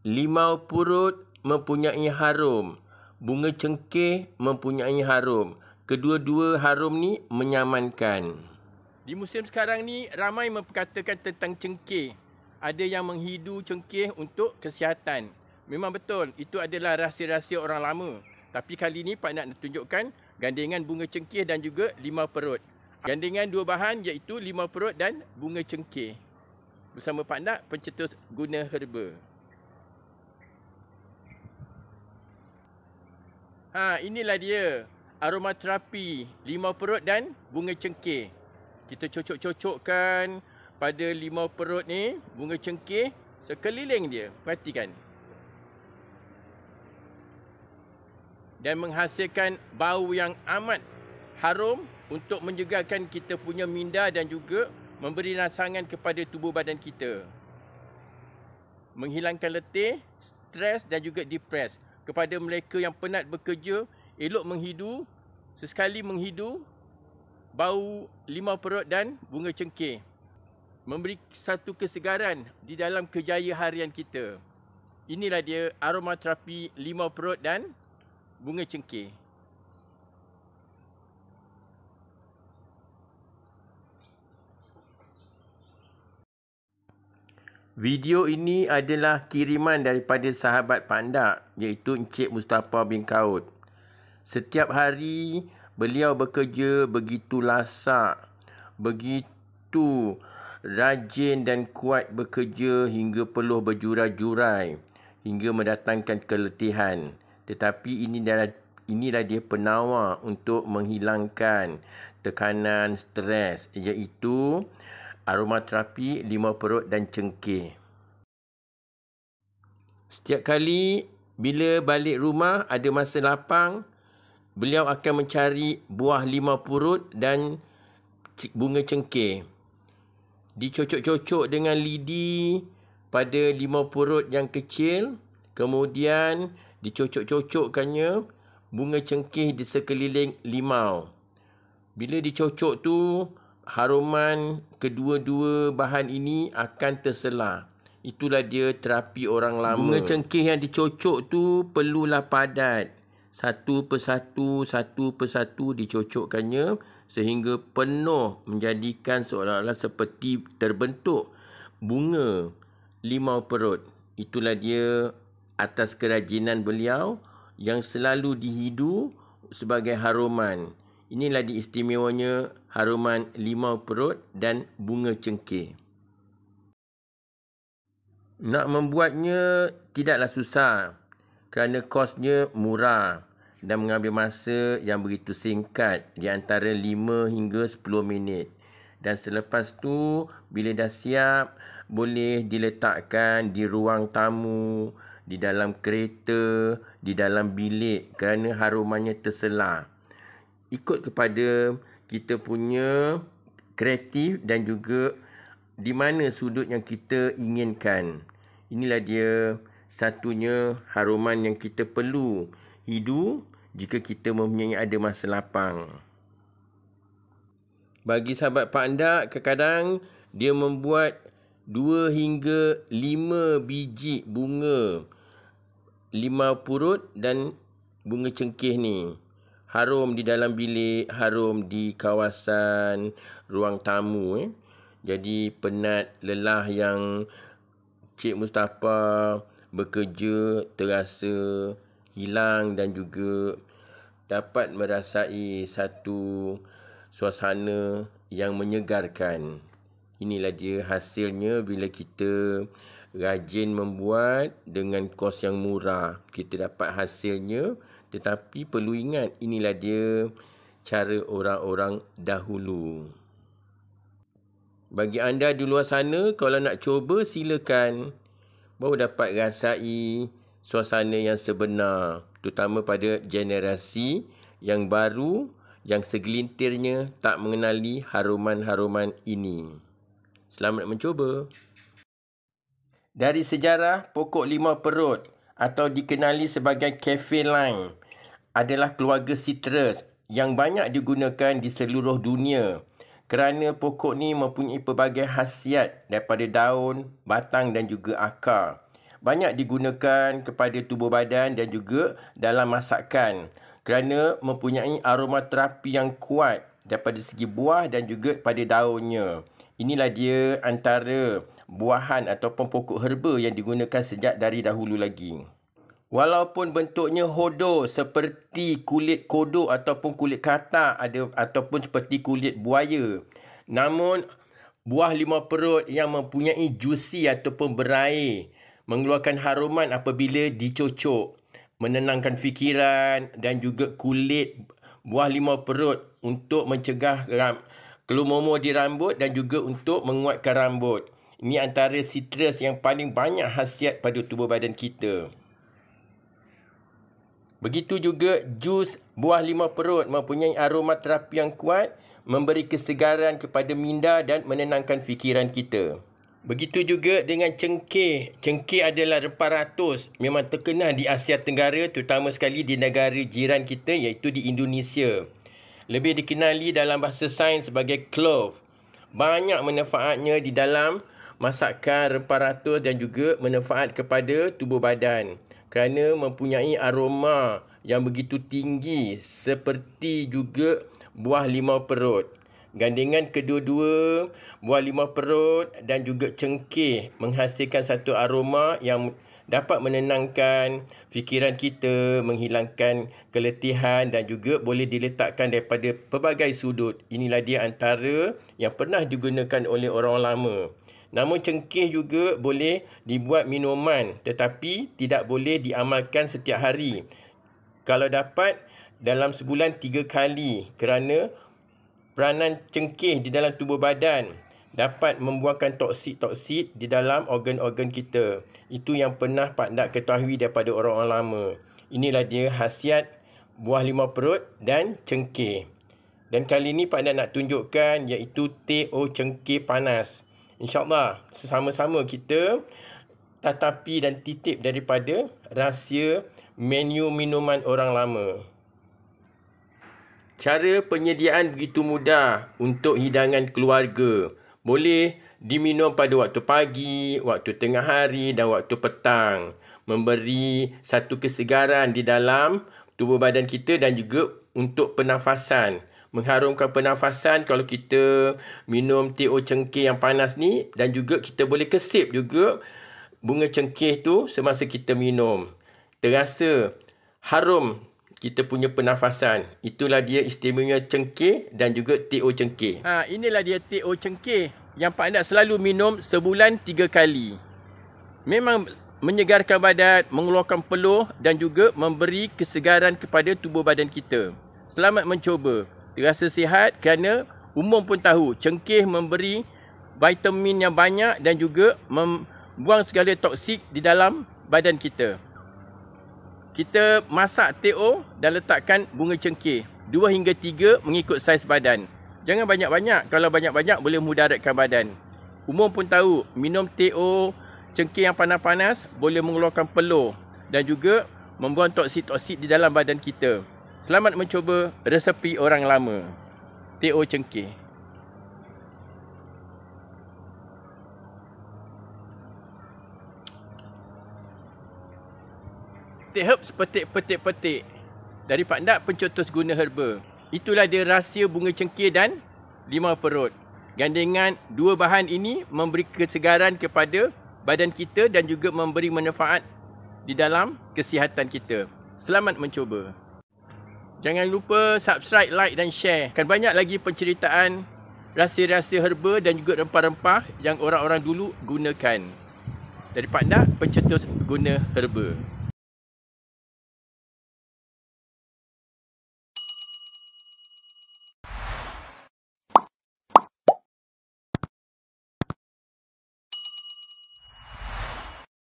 limau purut mempunyai harum. Bunga cengkeh mempunyai harum. Kedua-dua harum ni menyamankan. Di musim sekarang ni ramai memperkatakan tentang cengkeh. Ada yang menghidu cengkeh untuk kesihatan. Memang betul, itu adalah rahsia-rahsia orang lama. Tapi kali ni Pak nak tunjukkan gandengan bunga cengkeh dan juga limau perut. Gandengan dua bahan iaitu limau perut dan bunga cengkeh. Bersama Pak Nak, pencetus guna herba. Inilah dia aromaterapi limau perut dan bunga cengkeh. Kita cocok-cocokkan pada limau perut ni, bunga cengkeh sekeliling dia. Perhatikan. Dan menghasilkan bau yang amat harum untuk menjegalkan kita punya minda dan juga memberi rangsangan kepada tubuh badan kita. Menghilangkan letih, stres dan juga depres. Kepada mereka yang penat bekerja, elok menghidu, sesekali menghidu bau limau perut dan bunga cengkeh. Memberi satu kesegaran di dalam kerjaya harian kita. Inilah dia aromaterapi limau perut dan bunga cengkeh. Video ini adalah kiriman daripada sahabat Pak Ndak, iaitu Encik Mustafa bin Kaut. Setiap hari beliau bekerja begitu lasak, begitu rajin dan kuat bekerja hingga peluh berjurai-jurai, hingga mendatangkan keletihan. Tetapi inilah dia penawar untuk menghilangkan tekanan stres, iaitu aromaterapi limau perut dan cengkeh. Setiap kali bila balik rumah ada masa lapang, beliau akan mencari buah limau purut dan bunga cengkeh. Dicocok-cocok dengan lidi pada limau purut yang kecil, kemudian dicocok-cocokkannya bunga cengkeh di sekeliling limau. Bila dicocok tu, haruman kedua-dua bahan ini akan terselah. Itulah dia terapi orang lama. Bunga cengkeh yang dicocok tu perlulah padat. Satu persatu dicocokkannya sehingga penuh, menjadikan seolah-olah seperti terbentuk bunga limau perut. Itulah dia atas kerajinan beliau yang selalu dihidu sebagai haruman. Inilah diistimewanya haruman limau perut dan bunga cengkeh. Nak membuatnya tidaklah susah kerana kosnya murah dan mengambil masa yang begitu singkat, di antara 5 hingga 10 minit. Dan selepas tu, bila dah siap, boleh diletakkan di ruang tamu, di dalam kereta, di dalam bilik kerana harumannya terselah. Ikut kepada kita punya kreatif dan juga di mana sudut yang kita inginkan. Inilah dia satunya haruman yang kita perlu hidu jika kita mempunyai ada masa lapang. Bagi sahabat Pak Ndak, kadang-kadang dia membuat 2 hingga 5 biji bunga limau purut dan bunga cengkeh ni. Harum di dalam bilik, harum di kawasan ruang tamu. Jadi penat, lelah yang Cik Mustafa bekerja terasa hilang dan juga dapat merasai satu suasana yang menyegarkan. Inilah dia hasilnya bila kita rajin membuat dengan kos yang murah. Kita dapat hasilnya. Tetapi perlu ingat, inilah dia cara orang-orang dahulu. Bagi anda di luar sana, kalau nak cuba, silakan. Baru dapat rasai suasana yang sebenar. Terutama pada generasi yang baru, yang segelintirnya tak mengenali haruman-haruman ini. Selamat mencuba. Dari sejarah, pokok limau perut atau dikenali sebagai kaffir lime adalah keluarga sitrus yang banyak digunakan di seluruh dunia kerana pokok ni mempunyai pelbagai khasiat daripada daun, batang dan juga akar. banyak digunakan kepada tubuh badan dan juga dalam masakan kerana mempunyai aromaterapi yang kuat daripada segi buah dan juga pada daunnya. Inilah dia antara buahan ataupun pokok herba yang digunakan sejak dari dahulu lagi. Walaupun bentuknya hodoh seperti kulit kodok ataupun kulit katak ataupun seperti kulit buaya, namun buah limau perut yang mempunyai juicy ataupun berair, mengeluarkan haruman apabila dicocok, menenangkan fikiran dan juga kulit buah limau perut untuk mencegah kelumomo di rambut dan juga untuk menguatkan rambut. Ini antara citrus yang paling banyak khasiat pada tubuh badan kita. Begitu juga jus buah limau perut mempunyai aromaterapi yang kuat, memberi kesegaran kepada minda dan menenangkan fikiran kita. Begitu juga dengan cengkeh. Cengkeh adalah rempah ratus, memang terkenal di Asia Tenggara, terutama sekali di negara jiran kita iaitu di Indonesia. Lebih dikenali dalam bahasa sains sebagai clove. Banyak manfaatnya di dalam masakan rempah ratus dan juga manfaat kepada tubuh badan kerana mempunyai aroma yang begitu tinggi seperti juga buah limau perut. Gandengan kedua-dua buah limau perut dan juga cengkeh menghasilkan satu aroma yang dapat menenangkan fikiran kita, menghilangkan keletihan dan juga boleh diletakkan daripada pelbagai sudut. Inilah dia antara yang pernah digunakan oleh orang lama. Namun cengkeh juga boleh dibuat minuman tetapi tidak boleh diamalkan setiap hari. Kalau dapat dalam sebulan 3 kali kerana peranan cengkeh di dalam tubuh badan dapat membuangkan toksik-toksik di dalam organ-organ kita. Itu yang pernah Pak Ndak ketahui daripada orang-orang lama. Inilah dia khasiat buah limau perut dan cengkeh. Dan kali ini Pak Ndak nak tunjukkan iaitu teh O cengkeh panas. InsyaAllah sama-sama kita tatapi dan titip daripada rahsia menu minuman orang lama. Cara penyediaan begitu mudah untuk hidangan keluarga. Boleh diminum pada waktu pagi, waktu tengah hari dan waktu petang. Memberi satu kesegaran di dalam tubuh badan kita dan juga untuk pernafasan. Mengharumkan pernafasan kalau kita minum teh O cengkeh yang panas ni, dan juga kita boleh kesip juga bunga cengkeh tu semasa kita minum. Terasa harum kita punya pernafasan. Itulah dia istimewa cengkeh dan juga teh O cengkeh. Inilah dia teh O cengkeh yang Pak Ndak selalu minum sebulan 3 kali. Memang menyegarkan badan, mengeluarkan peluh dan juga memberi kesegaran kepada tubuh badan kita. Selamat mencuba. Terasa sihat kerana umum pun tahu cengkeh memberi vitamin yang banyak dan juga membuang segala toksik di dalam badan kita. Kita masak teh O dan letakkan bunga cengkeh 2 hingga 3 mengikut saiz badan. Jangan banyak-banyak, kalau banyak-banyak boleh mudaratkan badan. Umum pun tahu minum teh O cengkeh yang panas-panas boleh mengeluarkan peluh dan juga membuang toksik-toksik di dalam badan kita. Selamat mencuba resepi orang lama. Teh O cengkeh. Herbs petik-petik-petik dari Pak Ndak, pencetus guna herba. Itulah dia rahsia bunga cengkeh dan limau perut. Gandengan dua bahan ini memberi kesegaran kepada badan kita dan juga memberi manfaat di dalam kesihatan kita. Selamat mencuba. Jangan lupa subscribe, like dan share. Akan banyak lagi penceritaan rahsia-rahsia herba dan juga rempah-rempah yang orang-orang dulu gunakan. Dari Pak Ndak, pencetus guna herba.